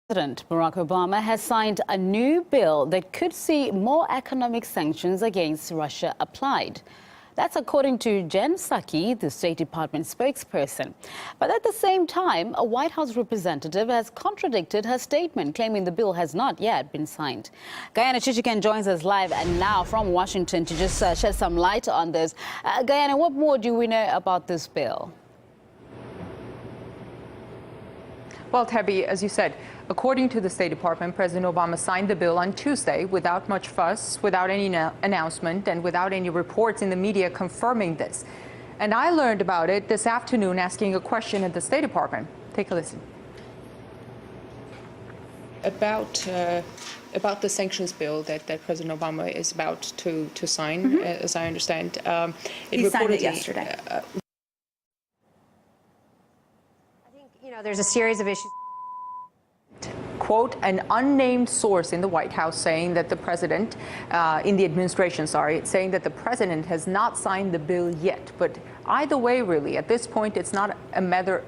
President Barack Obama has signed a new bill that could see more economic sanctions against Russia applied. That's according to Jen Psaki, the State Department spokesperson. But at the same time, a White House representative has contradicted her statement, claiming the bill has not yet been signed. Gayane Chichakyan joins us live and now from Washington to just shed some light on this. Gayane, what more do we know about this bill? Well, Tabby, as you said, according to the State Department, President Obama signed the bill on Tuesday without much fuss, without any announcement, and without any reports in the media confirming this. And I learned about it this afternoon asking a question at the State Department. Take a listen. About the sanctions bill that President Obama is about to sign, as I understand. He signed it yesterday. There's a series of issues. Quote, an unnamed source in the White House saying that the president, in the administration, saying that the president has not signed the bill yet. But either way, really, at this point, it's not a matter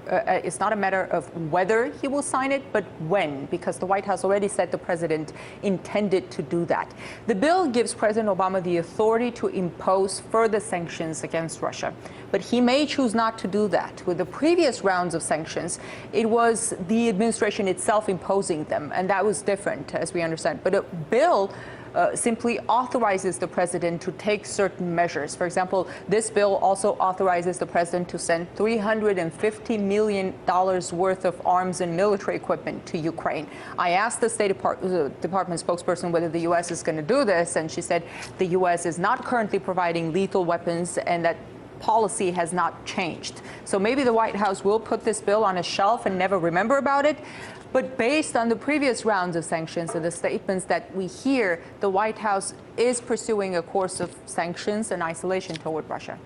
of whether he will sign it, but when, because the White House already said the president intended to do that. The bill gives President Obama the authority to impose further sanctions against Russia, but he may choose not to do that. With the previous rounds of sanctions, it was the administration itself imposing them, and that was different, as we understand. But a bill simply authorizes the president to take certain measures. For example, this bill also authorizes the president to send $350 million worth of arms and military equipment to Ukraine. I asked the State Department spokesperson whether the U.S. is going to do this, and she said the U.S. is not currently providing lethal weapons and that policy has not changed. So maybe the White House will put this bill on a shelf and never remember about it. But based on the previous rounds of sanctions and the statements that we hear, the White House is pursuing a course of sanctions and isolation toward Russia.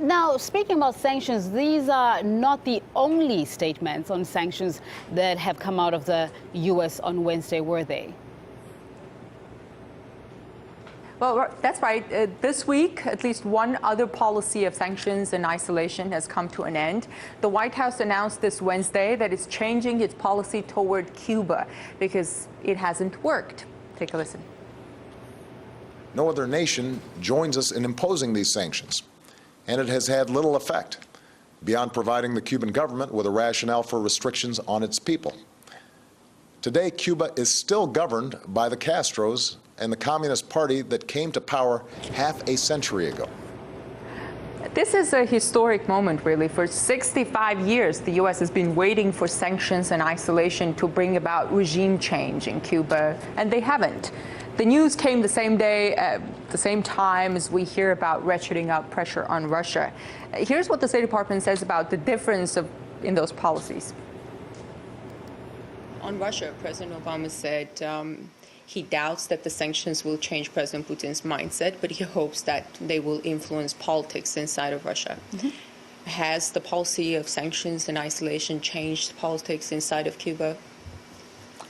Now, speaking about sanctions, these are not the only statements on sanctions that have come out of the U.S. on Wednesday, were they? Well, that's right. This week, at least one other policy of sanctions and isolation has come to an end. The White House announced this Wednesday that it's changing its policy toward Cuba because it hasn't worked. Take a listen. No other nation joins us in imposing these sanctions, and it has had little effect beyond providing the Cuban government with a rationale for restrictions on its people. Today, Cuba is still governed by the Castros and the Communist Party that came to power half a century ago. This is a historic moment, really. For 65 years, the U.S. has been waiting for sanctions and isolation to bring about regime change in Cuba, and they haven't. The news came the same day, at the same time as we hear about ratcheting up pressure on Russia. Here's what the State Department says about the difference in those policies. On Russia, President Obama said he doubts that the sanctions will change President Putin's mindset, but he hopes that they will influence politics inside of Russia. Has the policy of sanctions and isolation changed politics inside of Cuba?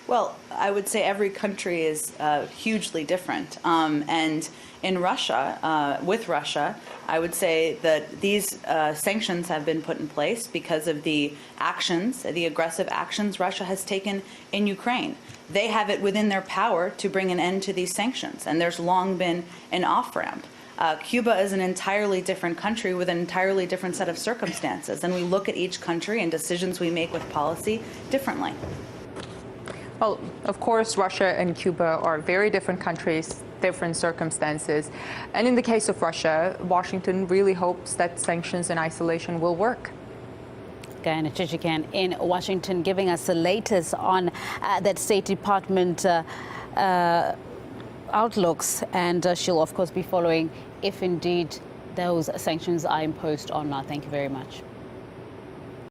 Well, I would say every country is hugely different. And in Russia, with Russia, I would say that these sanctions have been put in place because of the actions, the aggressive actions Russia has taken in Ukraine. They have it within their power to bring an end to these sanctions, and there's long been an off-ramp. Cuba is an entirely different country with an entirely different set of circumstances, and we look at each country and decisions we make with policy differently. Well, of course, Russia and Cuba are very different countries, different circumstances. And in the case of Russia, Washington really hopes that sanctions and isolation will work. Gayane Chichakyan in Washington giving us the latest on that State Department outlooks. And she'll, of course, be following if indeed those sanctions are imposed or not. Thank you very much.